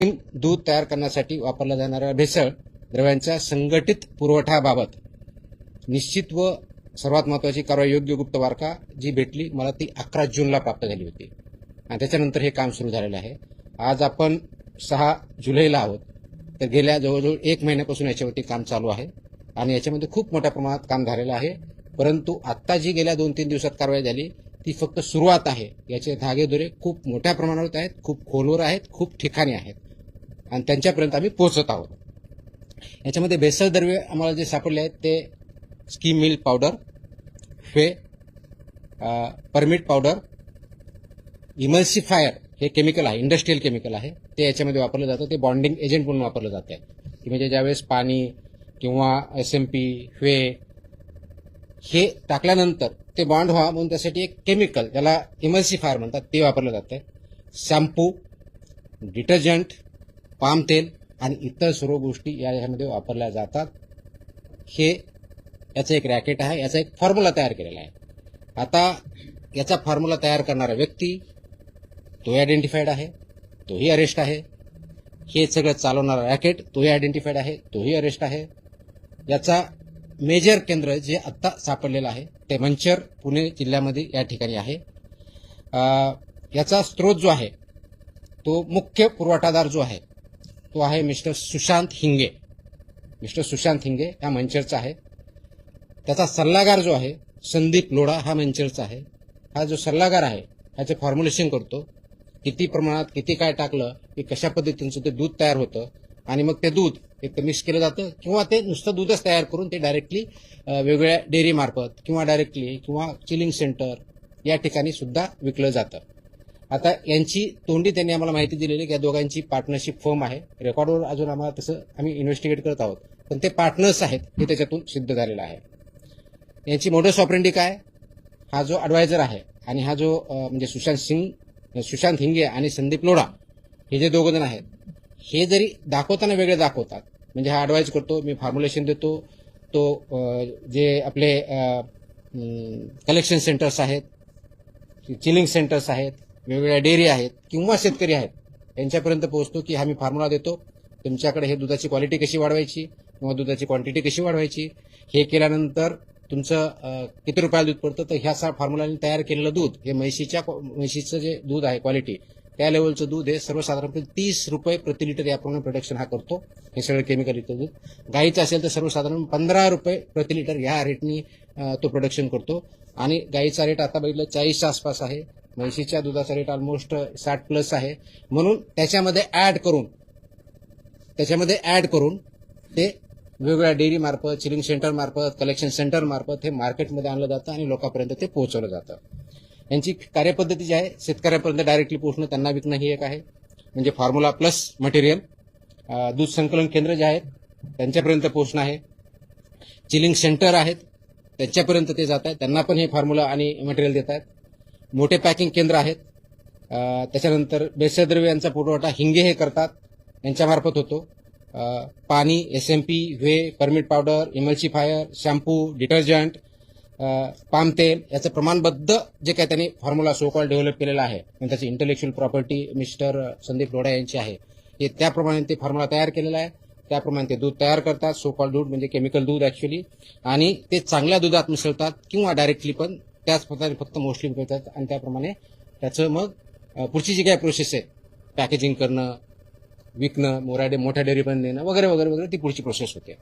दूध तयार करण्यासाठी वापरल्या जाणाऱ्या भेसळ द्रव्यांच्या संघटित पुरवठ्याबाबत निश्चित व सर्वात महत्त्वाची कारवाई योग्य गुप्त वार्ता जी भेटली मला ती 11 जूनला प्राप्त झाली होती आणि त्याच्यानंतर हे काम सुरू झालेलं आहे. आज आपण 6 जुलैला आहोत, तर गेल्या जवळजवळ 1 महिन्यापासून याच्यावरती काम चालू आहे आणि याच्यामध्ये खूप मोठ्या प्रमाणात काम झालेलं आहे. परंतु आत्ता जी गेल्या 2-3 दिवसात कारवाई झाली ती फक्त सुरुवात आहे. याचे धागेदोरे खूप मोठ्या प्रमाणावर आहेत, खूप खोलवर आहेत, खूप ठिकाणी आहेत आणि त्यांच्यापर्यंत आम्ही पोहोचत आहोत. याच्यामध्ये भेसळ द्रव्ये आम्हाला जे सापडले आहेत ते स्कीम मिल्क पावडर, फे, परमिट पावडर, इमल्सिफायर हे केमिकल आहे, इंडस्ट्रियल केमिकल आहे, ते याच्यामध्ये वापरलं जातं. ते बॉन्डिंग एजंट म्हणून वापरलं जातं की म्हणजे ज्यावेळेस पाणी किंवा SMP, फे हे टाकल्यानंतर ते बॉन्ड व्हावं म्हणून त्यासाठी एक केमिकल ज्याला इमल्सिफायर म्हणतात ते वापरलं जातं. शॅम्पू, डिटर्जंट, पाम तेल आणि इतर सर्व गोष्टी यामध्ये वापरल्या जातात. हे याचं एक रॅकेट आहे, याचा एक फॉर्म्युला तयार केलेला आहे. आता याचा फॉर्म्युला तयार करणारा व्यक्ती तोही आयडेंटिफाईड आहे, तोही अरेस्ट आहे. हे सगळं चालवणारा रॅकेट तोही आयडेंटिफाईड आहे, तोही अरेस्ट आहे. याचा मेजर केंद्र जे आत्ता सापडलेलं आहे ते मंचर पुणे जिल्ह्यामध्ये या ठिकाणी आहे. याचा स्रोत जो आहे तो मुख्य पुरवठादार जो आहे तो आहे मिस्टर सुशांत हिंगे. मिस्टर सुशांत हिंगे हा मंचरचा आहे. त्याचा सल्लागार जो आहे संदीप लोढा हा मंचरचा आहे. हा जो सल्लागार आहे ह्याचे फॉर्म्युलेशन करतो, किती प्रमाणात किती काय टाकलं की कशा पद्धतीचं ते दूध तयार होतं आणि मग ते दूध एक तर मिक्स केलं जातं किंवा ते नुसतं दूधच तयार करून ते डायरेक्टली वेगवेगळ्या डेअरी मार्फत किंवा डायरेक्टली किंवा चिलिंग सेंटर या ठिकाणी सुद्धा विकलं जातं. आता यांची तोंडी त्यांनी आम्हाला माहिती दिलेली की या दोघांची पार्टनरशिप फर्म आहे. रेकॉर्डवर अजून आम्हाला तसं आम्ही इन्व्हेस्टिगेट करत आहोत, पण ते पार्टनर्स आहेत हे त्याच्यातून सिद्ध झालेलं आहे. यांची मोडस ऑपरेंडी काय, हा जो ॲडवायझर आहे आणि हा जो म्हणजे सुशांत हिंगे आणि संदीप लोढा हे जे दोघं जण आहेत हे जरी दाखवताना वेगळे दाखवतात. म्हणजे हा ॲडवाइज करतो, मी फॉर्म्युलेशन देतो, तो जे आपले कलेक्शन सेंटर्स आहेत, चिलिंग सेंटर्स आहेत, वेगवेगळ्या डेअरी आहेत किंवा शेतकरी आहेत यांच्यापर्यंत पोहोचतो की हा मी फॉर्म्युला देतो, तुमच्याकडे हे दुधाची क्वालिटी कशी वाढवायची किंवा दुधाची क्वांटिटी कशी वाढवायची, हे केल्यानंतर तुमचं किती रुपयाला दूध पडतं. तर ह्या फॉर्म्युलाने तयार केलेलं दूध हे म्हशीचं जे दूध आहे क्वालिटी त्या लेवलचं दूध हे सर्वसाधारणपणे 30 रुपये प्रति लिटर याप्रमाणे प्रोडक्शन हा करतो. हे सगळं केमिकल युक्त दूध. गाईचं असेल तर सर्वसाधारण 15 रुपये प्रति लिटर ह्या रेटनी तो प्रोडक्शन करतो आणि गाईचा रेट आता बघितलं 40च्या आसपास आहे. म्हशीच्या दुधाचा रेट ऑलमोस्ट 60+ आहे. म्हणून त्याच्यामध्ये ऍड करून ते वेगवेगळ्या डेअरी मार्फत, चिलिंग सेंटर मार्फत, कलेक्शन सेंटर मार्फत हे मार्केटमध्ये आणलं जातं आणि लोकांपर्यंत ते पोहोचवलं जातं. यांची कार्यपद्धती जी आहे शेतकऱ्यापर्यंत डायरेक्टली पोहोचणं, त्यांना विकणं ही एक आहे. म्हणजे फॉर्म्युला प्लस मटेरियल. दूध संकलन केंद्र जे आहेत त्यांच्यापर्यंत पोहोचणं आहे. चिलिंग सेंटर आहेत त्यांच्यापर्यंत ते जात आहेत, त्यांना पण हे फॉर्म्युला आणि मटेरियल देत आहेत. मोठे पॅकिंग केंद्र आहेत. त्याच्यानंतर भेसळ द्रव्यांचा पुरवठा हिंगे हे करतात, यांच्यामार्फत होतो. पाणी, SMP, whey, permit powder, emulsifier, shampoo, detergent, palm तेल याचं प्रमाणबद्ध जे काही त्यांनी फॉर्म्युला सो कॉल डेव्हलप केलेला आहे आणि त्याची intellectual property mister Sandeep Lodha यांची आहे. हे त्याप्रमाणे ते फॉर्म्युला तयार केलेला आहे. त्याप्रमाणे ते दूध तयार करतात, सो कॉल दूध म्हणजे केमिकल दूध ॲक्च्युली, आणि ते चांगल्या दुधात मिसळतात किंवा डायरेक्टली पण त्याच प्रकारे फक्त मोस्टली विकतात आणि त्याप्रमाणे त्याचं मग पुढची जी काही प्रोसेस आहे पॅकेजिंग करणं, विकणं, मोठ्या डेअरीपर्यंत नेणं वगैरे वगैरे वगैरे ती पुढची प्रोसेस होते.